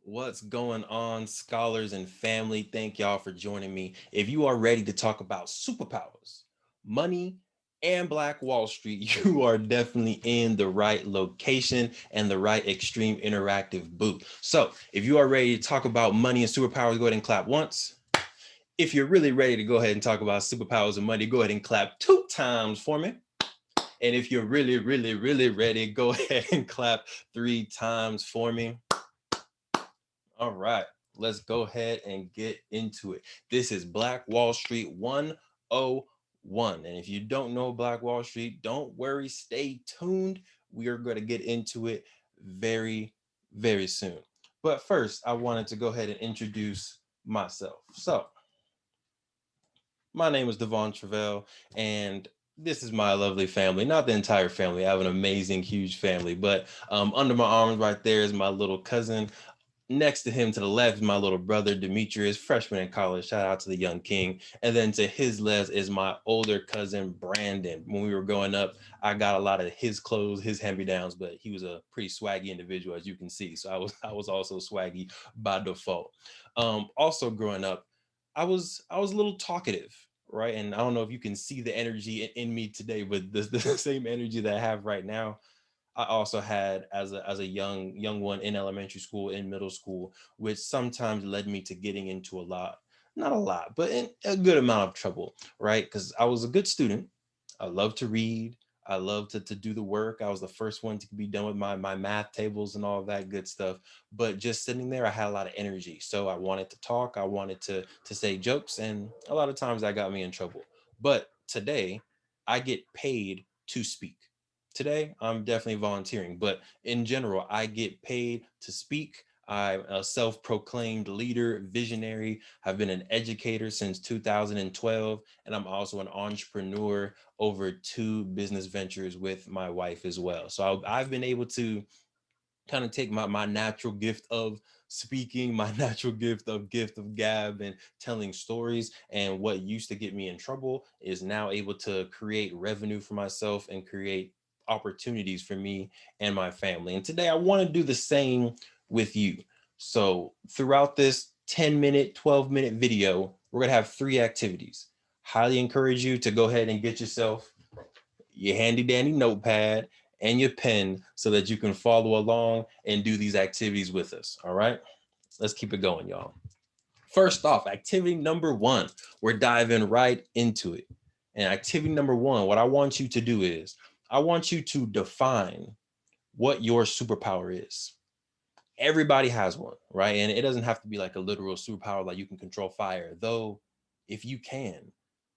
What's going on, scholars and family? Thank y'all for joining me. If you are ready to talk about superpowers, money, and Black Wall Street, you are definitely in the right location and the right extreme interactive booth. So, if you are ready to talk about money and superpowers, go ahead and clap once. If you're really ready to go ahead and talk about superpowers and money, go ahead and clap two times for me. And if you're really, really, really ready, go ahead and clap three times for me. All right, let's go ahead and get into it. This is Black Wall Street 101. And if you don't know Black Wall Street, don't worry, stay tuned. We are going to get into it very, very soon. But first, I wanted to go ahead and introduce myself. So, my name is De'Von Truvel, and this is my lovely family. Not the entire family. I have an amazing, huge family, but under my arms right there is my little cousin. Next to him to the left is my little brother, Demetrius, freshman in college. Shout out to the young king. And then to his left is my older cousin, Brandon. When we were growing up, I got a lot of his clothes, his hand-me-downs, but he was a pretty swaggy individual, as you can see. So I was also swaggy by default. Also growing up, I was a little talkative, right? And I don't know if you can see the energy in me today, but the same energy that I have right now I also had as a young one in elementary school, in middle school, which sometimes led me to getting into a lot, not a lot, but in a good amount of trouble, right? Because I was a good student. I love to read. I love to do the work. I was the first one to be done with my math tables and all of that good stuff. But just sitting there, I had a lot of energy. So I wanted to talk. I wanted to say jokes, and a lot of times that got me in trouble. But today, I get paid to speak. Today, I'm definitely volunteering, but in general, I get paid to speak. I'm a self proclaimed leader, visionary. I've been an educator since 2012, and I'm also an entrepreneur over two business ventures with my wife as well. So I've been able to kind of take my natural gift of speaking, my natural gift of gab and telling stories, and what used to get me in trouble is now able to create revenue for myself and create opportunities for me and my family. And today I want to do the same with you. So throughout this 10-minute, 12-minute video, we're going to have three activities. Highly encourage you to go ahead and get yourself your handy dandy notepad and your pen so that you can follow along and do these activities with us. All right, let's keep it going, y'all. First off, activity number one, we're diving right into it. And activity number one, what I want you to do is I want you to define what your superpower is. Everybody has one, right? And it doesn't have to be like a literal superpower like you can control fire, though. If you can,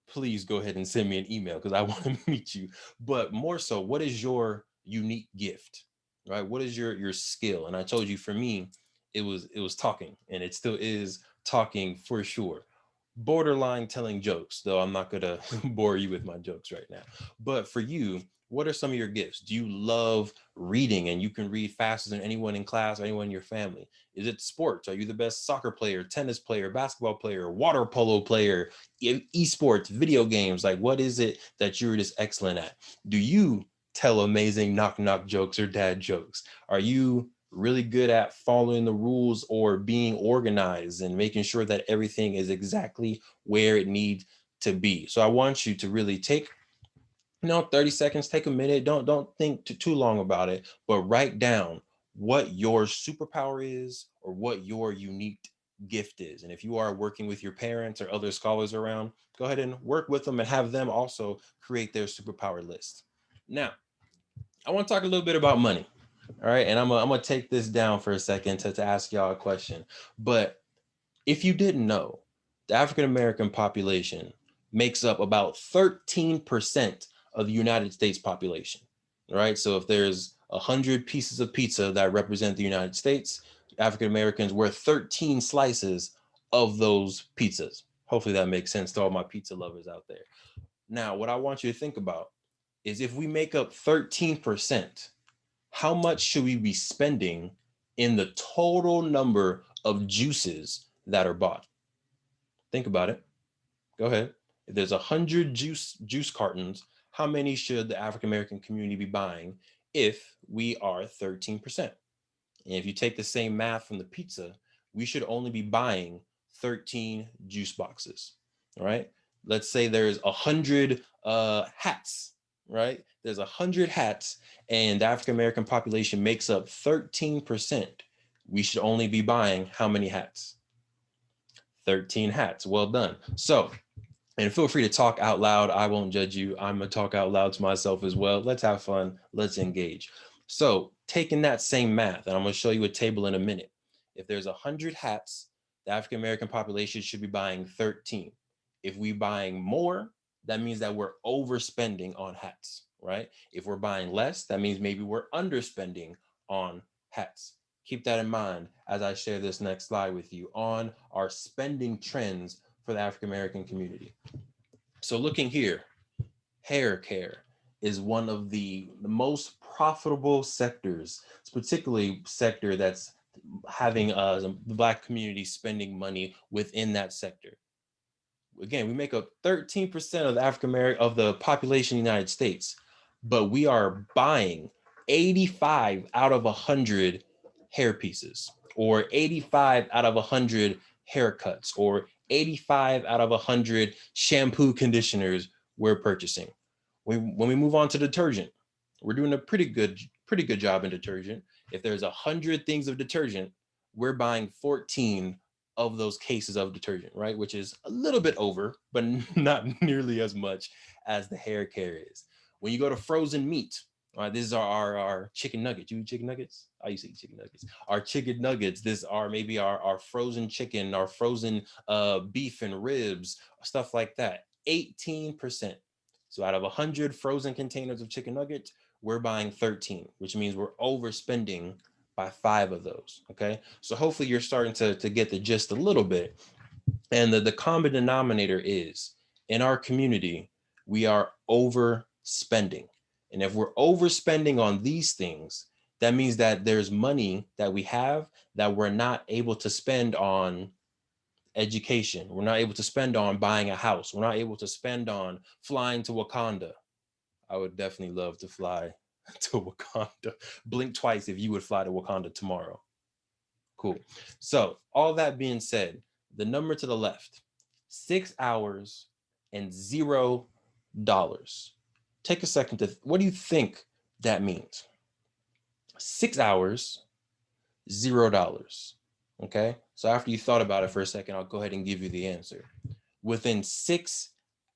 please go ahead and send me an email because I want to meet you. But more so, what is your unique gift, right? What is your skill? And I told you, for me, it was talking, and it still is talking for sure. Borderline telling jokes, though I'm not gonna bore you with my jokes right now. But for you, what are some of your gifts? Do you love reading and you can read faster than anyone in class or anyone in your family? Is it sports? Are you the best soccer player, tennis player, basketball player, water polo player, esports, video games? Like, what is it that you're just excellent at? Do you tell amazing knock knock jokes or dad jokes? Are you really good at following the rules or being organized and making sure that everything is exactly where it needs to be? So I want you to really take 30 seconds, take a minute. Don't think too long about it, but write down what your superpower is or what your unique gift is. And if you are working with your parents or other scholars around, go ahead and work with them and have them also create their superpower list. Now, I want to talk a little bit about money. All right. And I'm gonna take this down for a second to ask y'all a question. But if you didn't know, the African American population makes up about 13% of the United States population, right? So if there's 100 pieces of pizza that represent the United States, African Americans were 13 slices of those pizzas. Hopefully that makes sense to all my pizza lovers out there. Now, what I want you to think about is, if we make up 13%, how much should we be spending in the total number of juices that are bought? Think about it. Go ahead. If there's 100 juice cartons, how many should the African American community be buying if we are 13%? And if you take the same math from the pizza, we should only be buying 13 juice boxes. All right. Let's say there's 100 hats, right? There's 100 hats, and the African American population makes up 13%. We should only be buying how many hats? 13 hats. Well done. So, and feel free to talk out loud. I won't judge you. I'm going to talk out loud to myself as well. Let's have fun. Let's engage. So, taking that same math, and I'm going to show you a table in a minute. If there's 100 hats, the African American population should be buying 13. If we're buying more, that means that we're overspending on hats, right? If we're buying less, that means maybe we're underspending on hats. Keep that in mind as I share this next slide with you on our spending trends for the African American community. So looking here, hair care is one of the most profitable sectors. It's particularly sector that's having the Black community spending money within that sector. Again, we make up 13% of the African American of the population of the United States, but we are buying 85 out of 100 hair pieces, or 85 out of 100 haircuts, or 85 out of 100 shampoo conditioners we're purchasing. When we move on to detergent, we're doing a pretty good job in detergent. If there's 100 things of detergent, we're buying 14 of those cases of detergent, right? Which is a little bit over, but not nearly as much as the hair care is. When you go to frozen meat, all right, this is our chicken nuggets. You eat chicken nuggets? I used to eat chicken nuggets. Our chicken nuggets, this are maybe our frozen chicken, our frozen beef and ribs, stuff like that. 18%. So out of 100 frozen containers of chicken nuggets, we're buying 13, which means we're overspending by 5 of those. Okay. So hopefully you're starting to get the gist a little bit. And the common denominator is in our community, we are overspending. And if we're overspending on these things, that means that there's money that we have that we're not able to spend on education. We're not able to spend on buying a house. We're not able to spend on flying to Wakanda. I would definitely love to fly to Wakanda. Blink twice if you would fly to Wakanda tomorrow. Cool. So all that being said, the number to the left, 6 hours and $0. Take a second to, what do you think that means? 6 hours, $0. Okay. So after you thought about it for a second, I'll go ahead and give you the answer. Within 6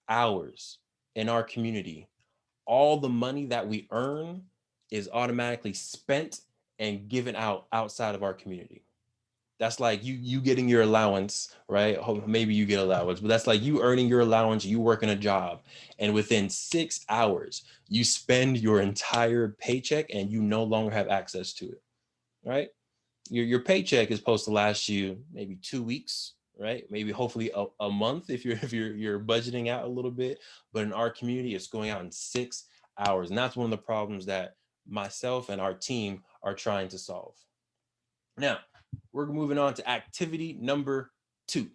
hours in our community, all the money that we earn is automatically spent and given out outside of our community. That's like you getting your allowance, right? Maybe you get allowance, but that's like you earning your allowance, you working a job, and within 6 hours, you spend your entire paycheck and you no longer have access to it, right? Your paycheck is supposed to last you maybe 2 weeks, right? Maybe hopefully a month if you're budgeting out a little bit. But in our community, it's going out in 6 hours. And that's one of the problems that myself and our team are trying to solve. Now, we're moving on to activity number 2.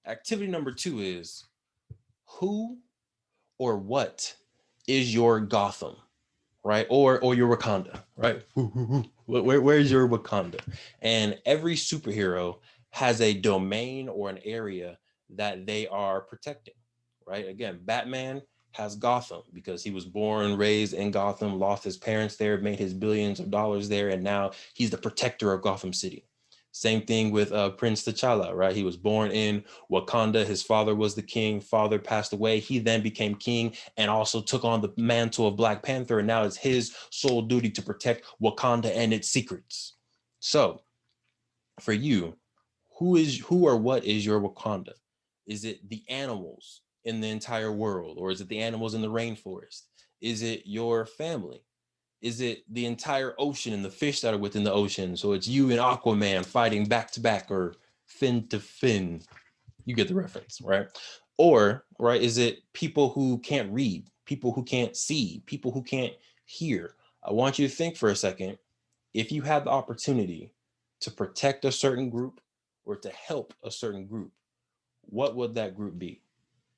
Activity number 2 is who or what is your Gotham, right? Or your Wakanda, right? Where's your Wakanda? And every superhero has a domain or an area that they are protecting, right? Again, Batman has Gotham because he was born, raised in Gotham, lost his parents there, made his billions of dollars there, and now he's the protector of Gotham City. Same thing with Prince T'Challa, right? He was born in Wakanda. His father was the king. Father passed away. He then became king and also took on the mantle of Black Panther. And now it's his sole duty to protect Wakanda and its secrets. So for you, who or what is your Wakanda? Is it the animals in the entire world? Or is it the animals in the rainforest? Is it your family? Is it the entire ocean and the fish that are within the ocean? So it's you and Aquaman fighting back to back or fin to fin. You get the reference, right? Or, right, is it people who can't read, people who can't see, people who can't hear? I want you to think for a second. If you had the opportunity to protect a certain group or to help a certain group, what would that group be?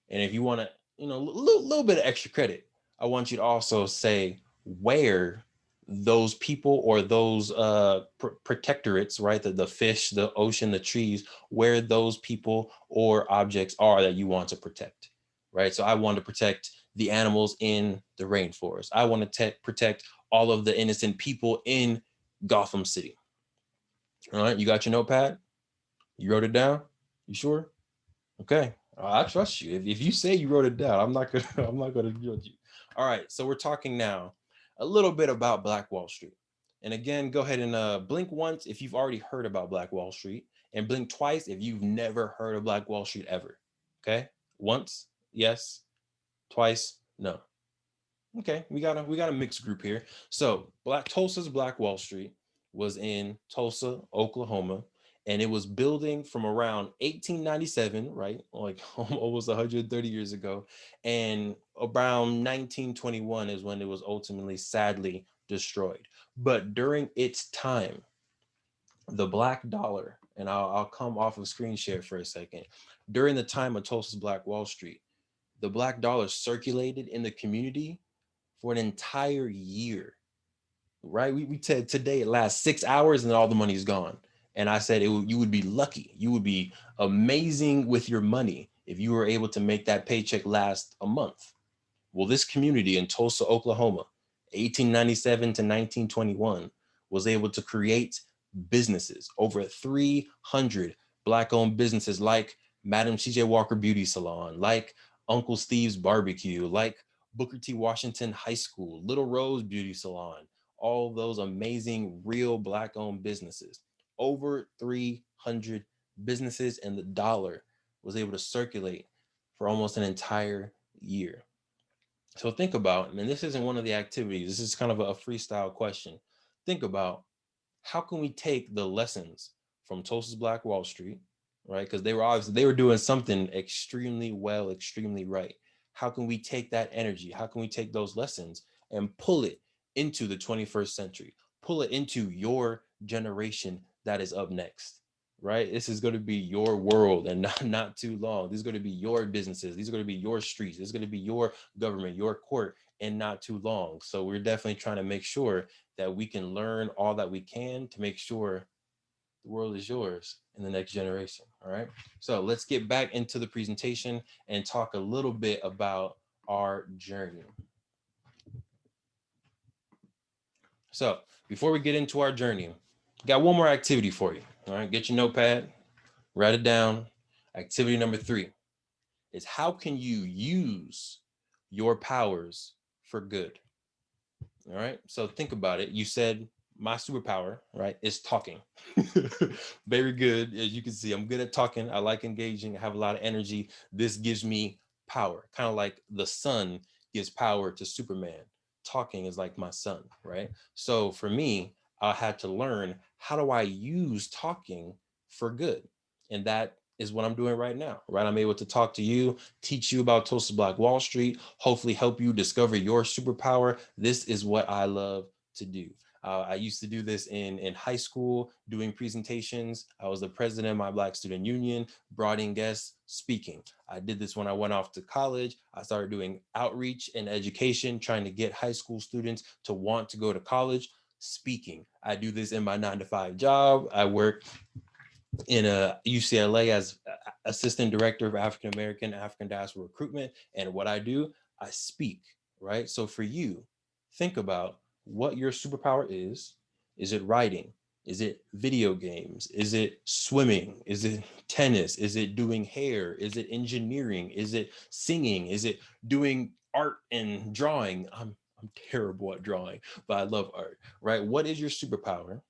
And if you want to, a little bit of extra credit, I want you to also say where those people or those protectorates, right? The fish, the ocean, the trees, where those people or objects are that you want to protect, right? So I want to protect the animals in the rainforest. I want to protect all of the innocent people in Gotham City. All right, you got your notepad? You wrote it down? You sure? Okay, I trust you. If you say you wrote it down, I'm not gonna I'm not gonna judge you. All right, so we're talking now a little bit about Black Wall Street. And again, go ahead and blink once if you've already heard about Black Wall Street, and blink twice if you've never heard of Black Wall Street ever. Okay, once, yes. Twice, no. Okay, we got a mixed group here. So Tulsa's Black Wall Street was in Tulsa, Oklahoma, and it was building from around 1897, right? Like almost 130 years ago. And around 1921 is when it was ultimately sadly destroyed. But during its time, the black dollar, and I'll come off of screen share for a second. During the time of Tulsa's Black Wall Street, the black dollar circulated in the community for an entire year, right? We said today it lasts 6 hours and then all the money is gone. And I said you would be lucky. You would be amazing with your money if you were able to make that paycheck last a month. Well, this community in Tulsa, Oklahoma, 1897 to 1921, was able to create businesses, over 300 Black owned businesses like Madam CJ Walker Beauty Salon, like Uncle Steve's Barbecue, like Booker T. Washington High School, Little Rose Beauty Salon, all those amazing, real Black owned businesses. Over 300 businesses, and the dollar was able to circulate for almost an entire year. So think about, and this isn't one of the activities, this is kind of a freestyle question. Think about, how can we take the lessons from Tulsa's Black Wall Street, right? Because they were doing something extremely well, extremely right. How can we take that energy? How can we take those lessons and pull it into the 21st century? Pull it into your generation that is up next, right? This is going to be your world, and not too long. This is going to be your businesses. These are going to be your streets. This is going to be your government, your court, and not too long. So we're definitely trying to make sure that we can learn all that we can to make sure the world is yours in the next generation. All right. So let's get back into the presentation and talk a little bit about our journey. So before we get into our journey, got one more activity for you. All right. Get your notepad, write it down. Activity number 3 is, how can you use your powers for good? All right. So think about it. You said my superpower, right, is talking. Very good. As you can see, I'm good at talking. I like engaging. I have a lot of energy. This gives me power, kind of like the sun gives power to Superman. Talking is like my sun, right? So for me, I had to learn, how do I use talking for good? And that is what I'm doing right now, right? I'm able to talk to you, teach you about Tulsa Black Wall Street, hopefully help you discover your superpower. This is what I love to do. I used to do this in high school, doing presentations. I was the president of my Black Student Union, brought in guests, speaking. I did this when I went off to college. I started doing outreach and education, trying to get high school students to want to go to college, speaking. I do this in my 9-to-5 job. I work in a UCLA as assistant director of African American, African diaspora recruitment. And what I do, I speak, right? So for you, think about what your superpower is. Is it writing? Is it video games? Is it swimming? Is it tennis? Is it doing hair? Is it engineering? Is it singing? Is it doing art and drawing? I'm terrible at drawing, but I love art, right? What is your superpower?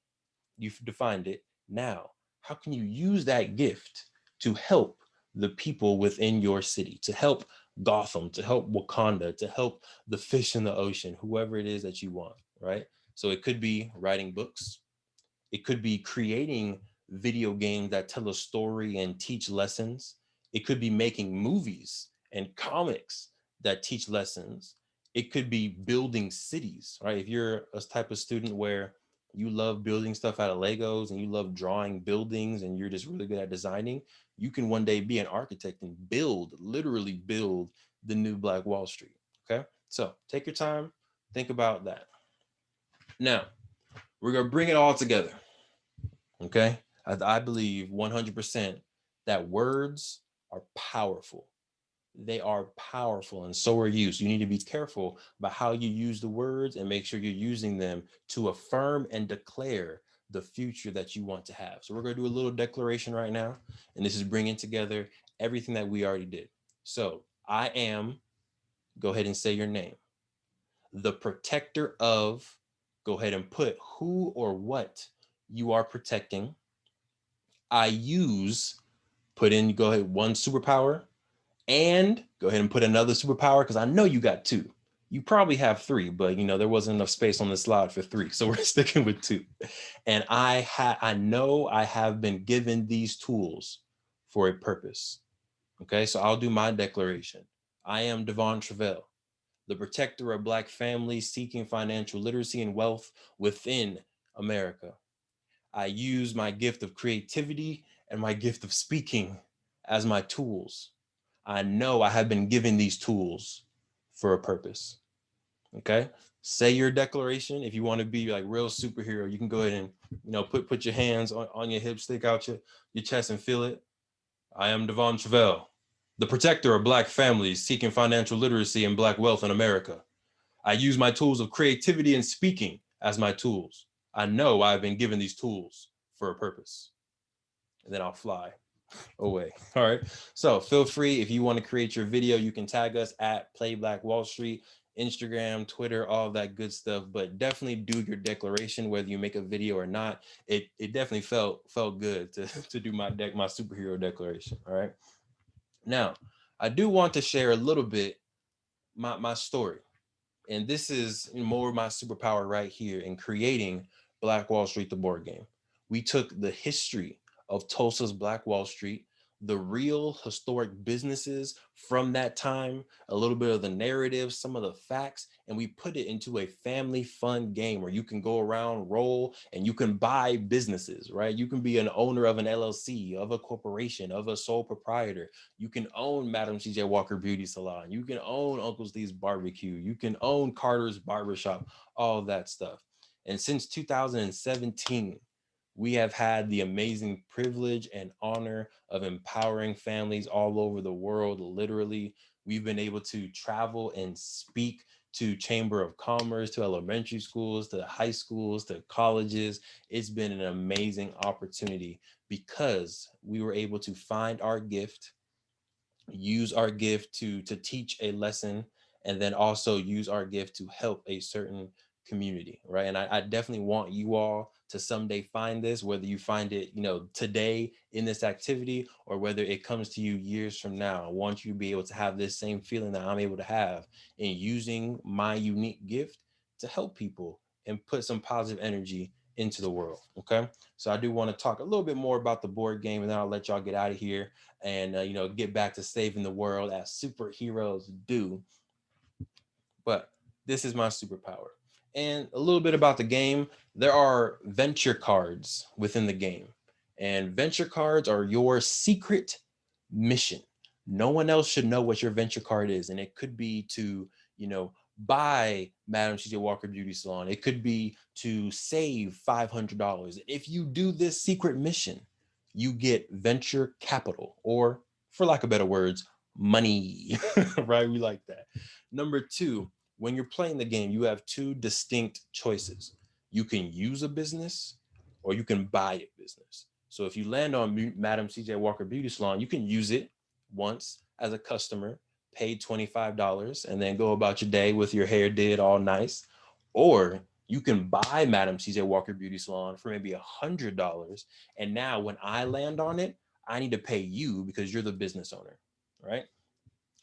You've defined it. Now, how can you use that gift to help the people within your city, to help Gotham, to help Wakanda, to help the fish in the ocean, whoever it is that you want, right? So it could be writing books. It could be creating video games that tell a story and teach lessons. It could be making movies and comics that teach lessons. It could be building cities, right? If you're a type of student where you love building stuff out of Legos and you love drawing buildings and you're just really good at designing, you can one day be an architect and literally build the new Black Wall Street. Okay. So take your time, think about that. Now, we're going to bring it all together. Okay. I believe 100% that words are powerful. They are powerful, and so are you. So you need to be careful about how you use the words and make sure you're using them to affirm and declare the future that you want to have. So we're going to do a little declaration right now, and this is bringing together everything that we already did. So I am, go ahead and say your name. The protector of, go ahead and put who or what you are protecting. I use, put in, go ahead, one superpower, and go ahead and put another superpower because I know you got two. You probably have three, but there wasn't enough space on the slide for three, so we're sticking with two. And I know I have been given these tools for a purpose. Okay, so I'll do my declaration. I am De'Von Truvel, the protector of Black families seeking financial literacy and wealth within America. I use my gift of creativity and my gift of speaking as my tools. I know I have been given these tools for a purpose. Okay. Say your declaration. If you want to be like real superhero, you can go ahead and put your hands on your hips, stick out your chest and feel it. I am De'Von Truvel, the protector of Black families seeking financial literacy and Black wealth in America. I use my tools of creativity and speaking as my tools. I know I've been given these tools for a purpose. And then I'll fly away. All right. So feel free, if you want to create your video, you can tag us at Play Black Wall Street, Instagram, Twitter, all that good stuff. But definitely do your declaration, whether you make a video or not. It definitely felt good to do my superhero declaration. All right. Now, I do want to share a little bit my story. And this is more of my superpower right here in creating Black Wall Street, the board game. We took the history of Tulsa's Black Wall Street, the real historic businesses from that time, a little bit of the narrative, some of the facts, and we put it into a family fun game where you can go around, roll, and you can buy businesses, right? You can be an owner of an LLC, of a corporation, of a sole proprietor. You can own Madam CJ Walker Beauty Salon. You can own Uncle Steve's Barbecue. You can own Carter's Barbershop, all that stuff. And since 2017, we have had the amazing privilege and honor of empowering families all over the world. Literally, we've been able to travel and speak to Chamber of Commerce, to elementary schools, to high schools, to colleges. It's been an amazing opportunity because we were able to find our gift, use our gift to teach a lesson, and then also use our gift to help a certain community, right? And I definitely want you all to someday find this, whether you find it today in this activity or whether it comes to you years from now. I want you to be able to have this same feeling that I'm able to have in using my unique gift to help people and put some positive energy into the world. Okay, so I do want to talk a little bit more about the board game, and then I'll let y'all get out of here and get back to saving the world as superheroes do. But this is my superpower. And a little bit about the game. There are venture cards within the game, and venture cards are your secret mission. No one else should know what your venture card is, and it could be to buy Madam CJ Walker Beauty Salon. It could be to save $500. If you do this secret mission, you get venture capital, or for lack of better words, money. Right? We like that. Number two, when you're playing the game, you have two distinct choices. You can use a business or you can buy a business. So if you land on Madam CJ Walker Beauty Salon, you can use it once as a customer, pay $25, and then go about your day with your hair did all nice. Or you can buy Madam CJ Walker Beauty Salon for maybe $100. And now when I land on it, I need to pay you because you're the business owner, right?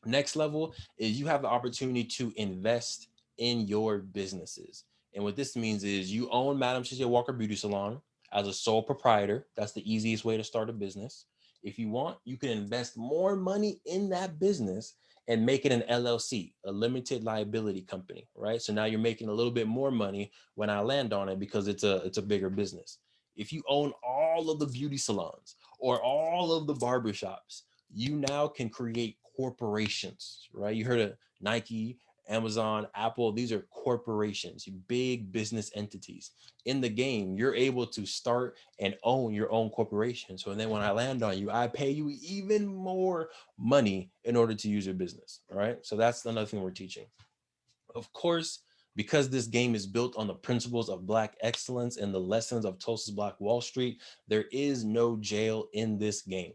Next level is you have the opportunity to invest in your businesses. And what this means is you own Madam CJ Walker Beauty Salon as a sole proprietor. That's the easiest way to start a business. If you want, you can invest more money in that business and make it an LLC, a limited liability company, right? So now you're making a little bit more money when I land on it because it's a bigger business. If you own all of the beauty salons or all of the barbershops, you now can create corporations, right? You heard of Nike, Amazon, Apple, these are corporations, big business entities. In the game, you're able to start and own your own corporation. So then when I land on you, I pay you even more money in order to use your business. All right. So that's another thing we're teaching. Of course, because this game is built on the principles of Black excellence and the lessons of Tulsa's Black Wall Street, there is no jail in this game,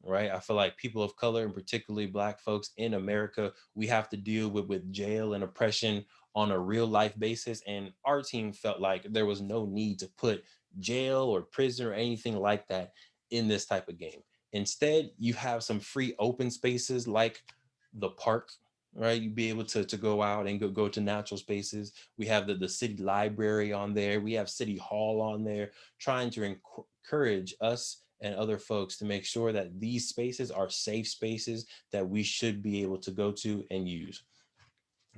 right? I feel like people of color, and particularly Black folks in America, we have to deal with jail and oppression on a real life basis. And our team felt like there was no need to put jail or prison or anything like that in this type of game. Instead, you have some free open spaces like the park, right? You'd be able to go out and go to natural spaces. We have the city library on there. We have city hall on there, trying to encourage us and other folks to make sure that these spaces are safe spaces that we should be able to go to and use.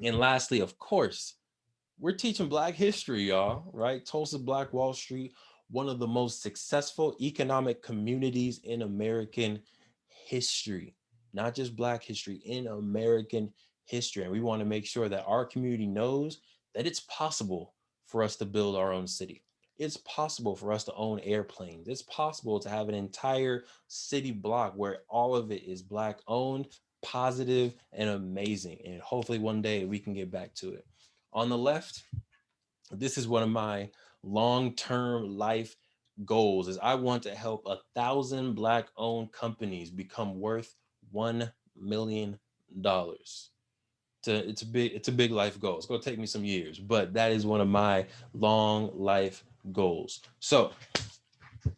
And lastly, of course, we're teaching Black history, y'all, right? Tulsa Black Wall Street, one of the most successful economic communities in American history, not just Black history, in American history. And we want to make sure that our community knows that it's possible for us to build our own city. It's possible for us to own airplanes. It's possible to have an entire city block where all of it is Black owned, positive, and amazing. And hopefully one day we can get back to it. On the left, this is one of my long-term life goals is I want to help 1,000 Black owned companies become worth $1 million. It's a big life goal. It's going to take me some years, but that is one of my long life goals. So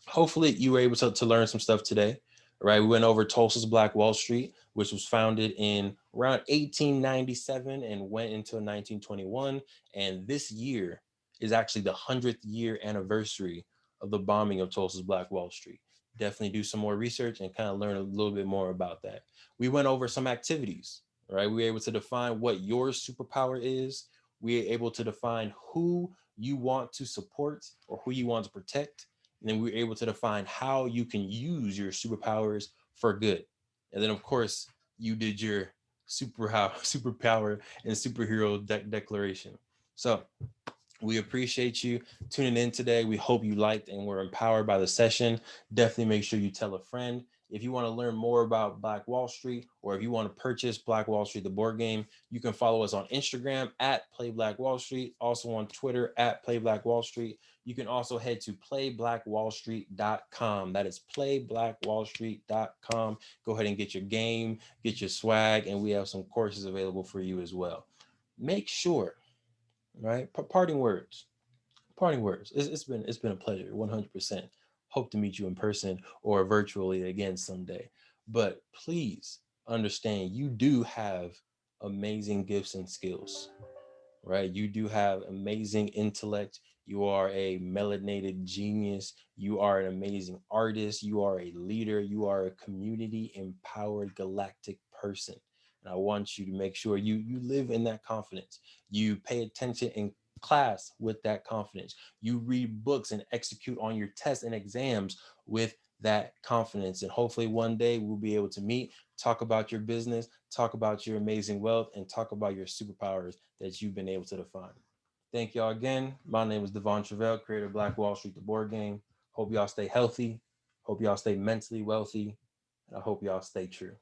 hopefully you were able to learn some stuff today. Right, we went over Tulsa's Black Wall Street, which was founded in around 1897 and went until 1921. And this year is actually the 100th year anniversary of the bombing of Tulsa's Black Wall Street. Definitely do some more research and kind of learn a little bit more about that. We went over some activities. Right, we were able to define what your superpower is. We were able to define who you want to support or who you want to protect, and then we were able to define how you can use your superpowers for good. And then, of course, you did your superpower and superhero declaration. So we appreciate you tuning in today. We hope you liked and were empowered by the session. Definitely make sure you tell a friend. If you want to learn more about Black Wall Street, or if you want to purchase Black Wall Street, the board game, you can follow us on Instagram at Play Black Wall Street, also on Twitter at Play Black Wall Street. You can also head to playblackwallstreet.com. That is playblackwallstreet.com. Go ahead and get your game, get your swag, and we have some courses available for you as well. Make sure, right? Parting words. It's been a pleasure, 100%. Hope to meet you in person or virtually again someday. But please understand you do have amazing gifts and skills, right? You do have amazing intellect. You are a melanated genius. You are an amazing artist. You are a leader. You are a community empowered galactic person. And I want you to make sure you live in that confidence. You pay attention in class with that confidence. You read books and execute on your tests and exams with that confidence. And hopefully one day we'll be able to meet, talk about your business, talk about your amazing wealth, and talk about your superpowers that you've been able to define. Thank y'all again. My name is De'Von Truvel, creator of Black Wall Street, the board game. Hope y'all stay healthy. Hope y'all stay mentally wealthy. And I hope y'all stay true.